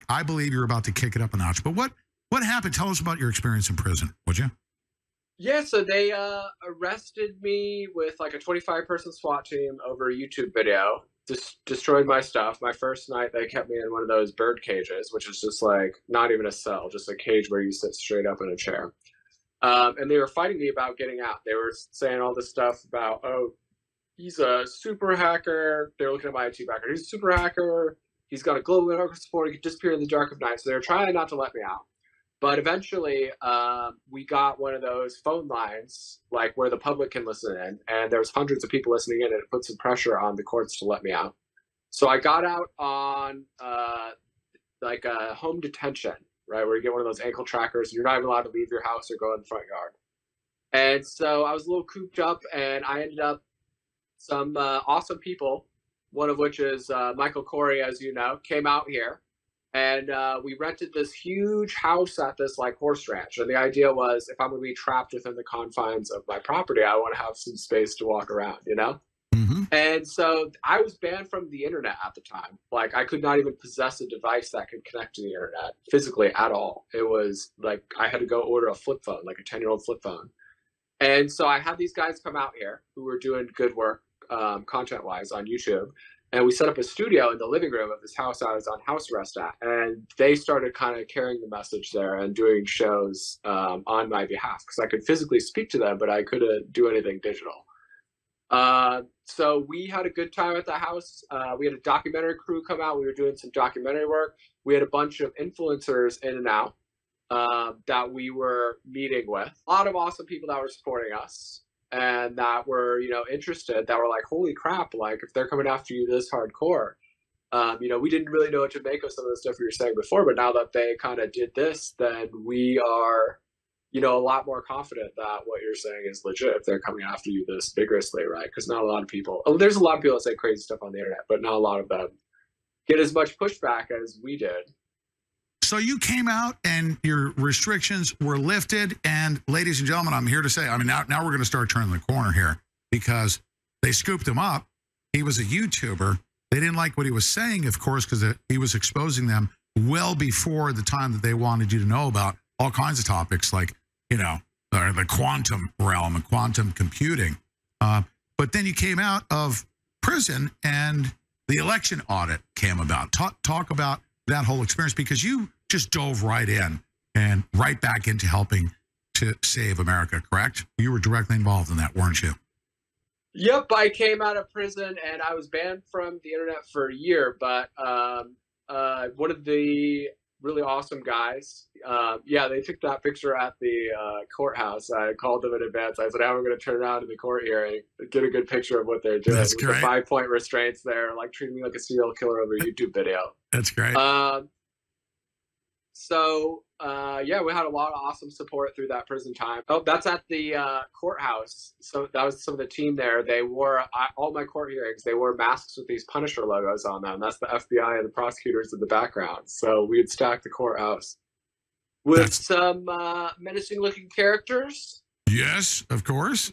I believe you're about to kick it up a notch. But what happened? Tell us about your experience in prison, would you? Yeah, so they arrested me with like a 25-person SWAT team over a YouTube video. Just destroyed my stuff. My first night, they kept me in one of those bird cages, which is just like not even a cell, just a cage where you sit straight up in a chair. And they were fighting me about getting out. They were saying all this stuff about, oh, he's a super hacker. They were looking at my IT background. He's a super hacker. He's got a global network support. He could disappear in the dark of night. So they were trying not to let me out. But eventually, we got one of those phone lines, like where the public can listen in, and there was hundreds of people listening in, and it put some pressure on the courts to let me out. So I got out on like a home detention, right, where you get one of those ankle trackers, and you're not even allowed to leave your house or go in the front yard. And so I was a little cooped up, and I ended up some awesome people, one of which is Michael Corey, as you know, came out here. And we rented this huge house at this like horse ranch. And the idea was, if I'm going to be trapped within the confines of my property, I want to have some space to walk around, you know? Mm-hmm. And so I was banned from the internet at the time. Like I could not even possess a device that could connect to the internet physically at all. It was like I had to go order a flip phone, like a 10-year-old flip phone. And so I had these guys come out here who were doing good work content-wise on YouTube. And we set up a studio in the living room of this house I was on house arrest at. And they started kind of carrying the message there and doing shows on my behalf, because I could physically speak to them, but I couldn't do anything digital. So we had a good time at the house. We had a documentary crew come out. We were doing some documentary work. We had a bunch of influencers in and out that we were meeting with. A lot of awesome people that were supporting us and that were, you know, interested, that were like, holy crap, like if they're coming after you this hardcore, you know, we didn't really know what to make of some of the stuff we were saying before, but now that they kind of did this, then we are, you know, a lot more confident that what you're saying is legit if they're coming after you this vigorously, right? Because not a lot of people, there's a lot of people that say crazy stuff on the internet, but not a lot of them get as much pushback as we did. So you came out and your restrictions were lifted. And ladies and gentlemen, I'm here to say, I mean, now we're going to start turning the corner here, because they scooped him up. He was a YouTuber. They didn't like what he was saying, of course, because he was exposing them well before the time that they wanted you to know about all kinds of topics like, you know, the quantum realm and quantum computing. But then you came out of prison and the election audit came about. Talk about that whole experience, because you just dove right in and right back into helping to save America, correct? You were directly involved in that, weren't you? Yep, I came out of prison and I was banned from the internet for a year, but one of the really awesome guys, yeah, they took that picture at the courthouse. I called them in advance. I said, I'm going to turn around in the court hearing, get a good picture of what they're doing. That's great. The 5-point restraints there, like treating me like a serial killer over a YouTube video. That's great. So, yeah, we had a lot of awesome support through that prison time. Oh, that's at the courthouse. So that was some of the team there. They wore, all my court hearings, they wore masks with these Punisher logos on them. That's the FBI and the prosecutors in the background. So we'd stack the courthouse with some menacing looking characters. Yes, of course.